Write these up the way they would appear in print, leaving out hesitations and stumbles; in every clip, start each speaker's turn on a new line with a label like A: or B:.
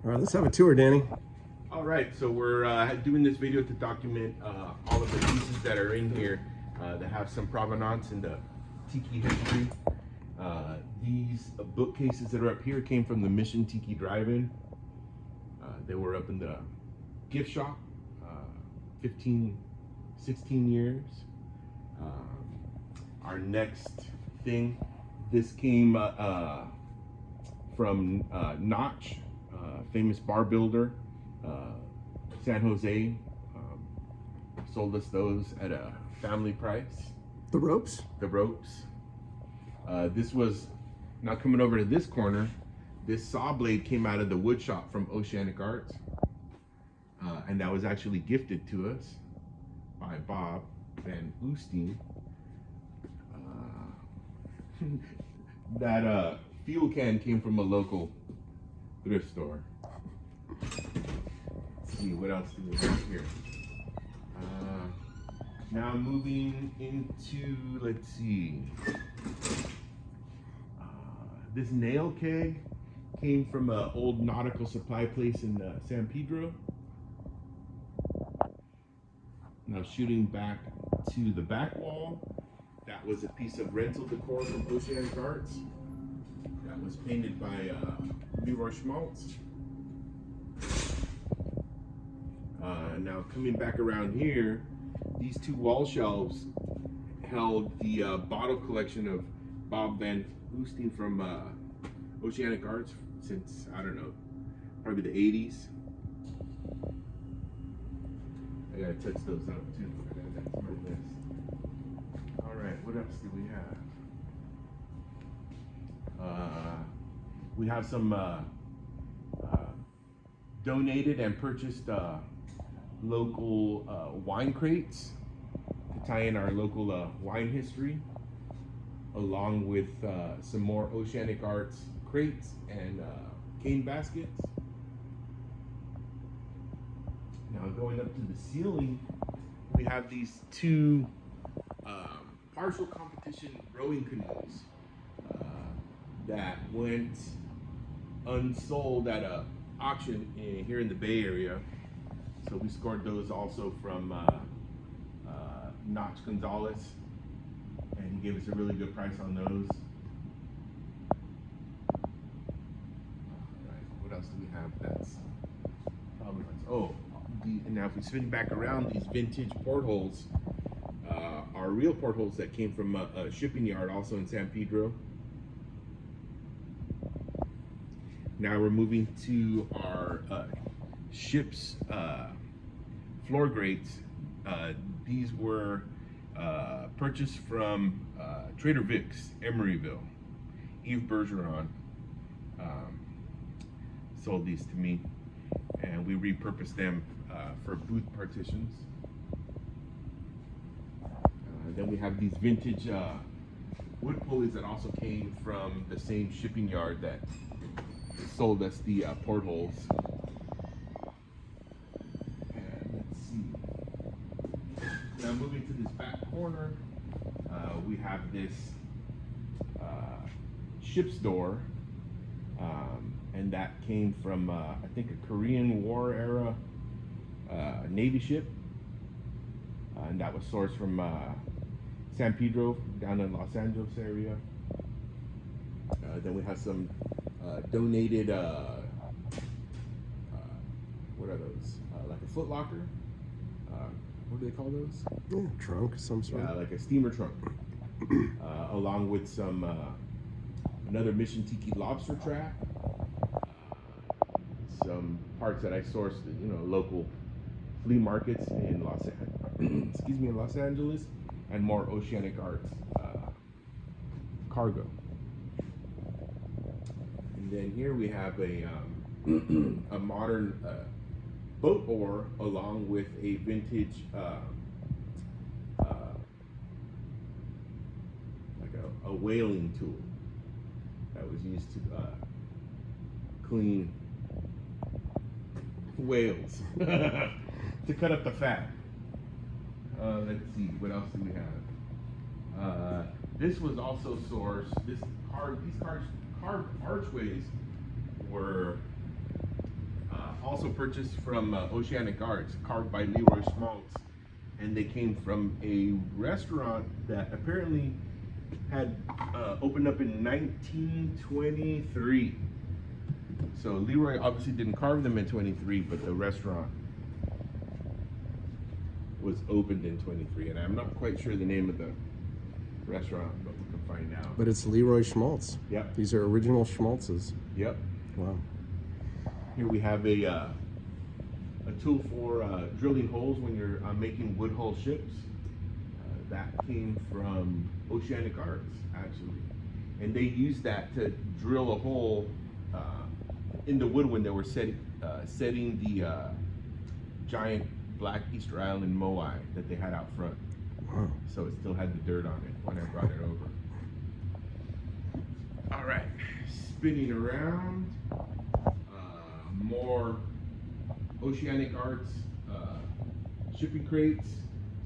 A: All right, let's have a tour, Danny.
B: All right, so we're doing this video to document all of the pieces that are in here that have some provenance in the Tiki history. These bookcases that are up here came from the Mission Tiki Drive-In. They were up in the gift shop 15, 16 years. Our next thing, this came from Notch, famous bar builder, San Jose. Sold us those at a family price.
A: The ropes?
B: The ropes. This was, now coming over to this corner, this saw blade came out of the wood shop from Oceanic Arts. And that was actually gifted to us by Bob Van Oosteen. That fuel can came from a local thrift store. Let's see, what else do we have here? Now moving into, let's see. This nail keg came from an old nautical supply place in San Pedro. Now shooting back to the back wall, that was a piece of rental decor from Oceanic Arts. That was painted by Leroy Schmaltz. Now coming back around here, these two wall shelves held the bottle collection of Bob Van Oosteen from Oceanic Arts since, I don't know, probably the 80s. I gotta touch those up too. That's my list. All right, what else do we have? We have some donated and purchased local wine crates to tie in our local wine history, along with some more Oceanic Arts crates and cane baskets. Now going up to the ceiling, we have these two partial competition rowing canoes that went unsold at a auction here in the Bay Area. So we scored those also from Notch Gonzalez, and he gave us a really good price on those. All right, what else do we have? That's and now if we spin back around, these vintage portholes are real portholes that came from a shipping yard also in San Pedro. Now we're moving to our ship's floor grates. These were purchased from Trader Vic's, Emeryville. Yves Bergeron sold these to me, and we repurposed them for booth partitions. Then we have these vintage wood pulleys that also came from the same shipping yard that sold us the portholes. And let's see. Now moving to this back corner, we have this ship's door, and that came from I think a Korean War era Navy ship, and that was sourced from San Pedro down in Los Angeles area. Then we have some donated what are those? Like a foot locker. What do they call those?
A: Yeah, trunk of some sort.
B: Yeah, like a steamer trunk. Along with some another Mission Tiki lobster trap. Some parts that I sourced, local flea markets in Los Angeles, and more Oceanic Arts cargo. And then here we have a a modern boat oar along with a vintage like a whaling tool that was used to clean whales to cut up the fat. Let's see, what else do we have? This was also sourced. These carved archways were also purchased from Oceanic Arts, carved by Leroy Schmaltz, and they came from a restaurant that apparently had opened up in 1923. So Leroy obviously didn't carve them in 23, but the restaurant was opened in 23, and I'm not quite sure the name of the restaurant, but we can find out.
A: But it's Leroy Schmaltz.
B: Yep.
A: These are original Schmaltzes.
B: Yep.
A: Wow.
B: Here we have a tool for drilling holes when you're making wood hull ships. That came from Oceanic Arts, actually, and they used that to drill a hole in the wood when they were setting the giant black Easter Island moai that they had out front.
A: Wow.
B: So it still had the dirt on it when I brought it over. All right, spinning around, more Oceanic Arts shipping crates,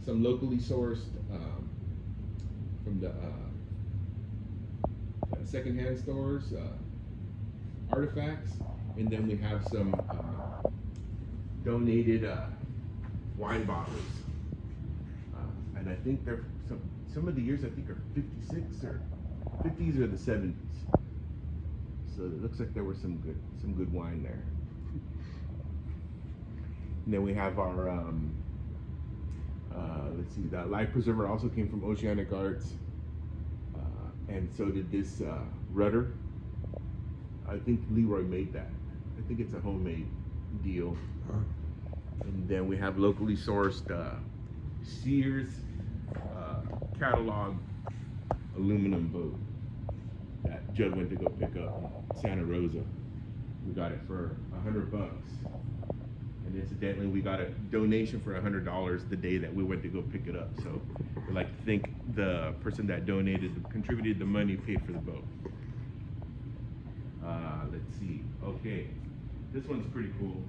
B: some locally sourced from the secondhand stores, artifacts, and then we have some donated wine bottles. And I think they're some of the years I think are 56 or 50s or the 70s. So it looks like there was some good wine there. And then we have our let's see, that life preserver also came from Oceanic Arts, and so did this rudder. I think Leroy made that. I think it's a homemade deal. And then we have locally sourced Sears catalog aluminum boat that Judd went to go pick up in Santa Rosa. We got it for $100. And incidentally, we got a donation for $100 the day that we went to go pick it up. So we'd like to thank the person that contributed the money, paid for the boat. Let's see. Okay, this one's pretty cool.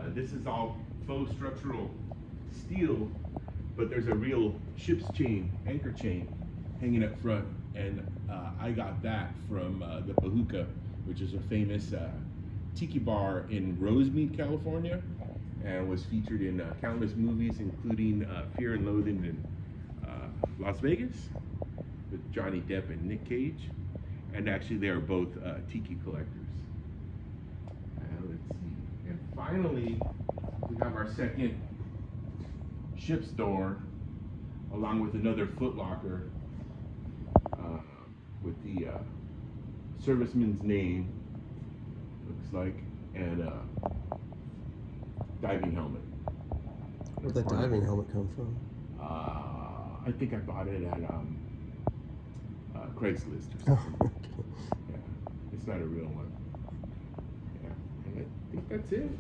B: This is all faux structural steel, but there's a real ship's chain, anchor chain, hanging up front. And I got that from the Pahuka, which is a famous tiki bar in Rosemead, California, and was featured in countless movies, including Fear and Loathing in Las Vegas with Johnny Depp and Nick Cage. And actually, they are both tiki collectors. Let's see. And finally, we have our second ship store, along with another Foot Locker with the serviceman's name, looks like, and diving helmet.
A: Where'd that diving helmet come from?
B: I think I bought it at Craigslist or
A: Oh,
B: something.
A: okay.
B: Yeah, it's not a real one. Yeah, and I think that's it.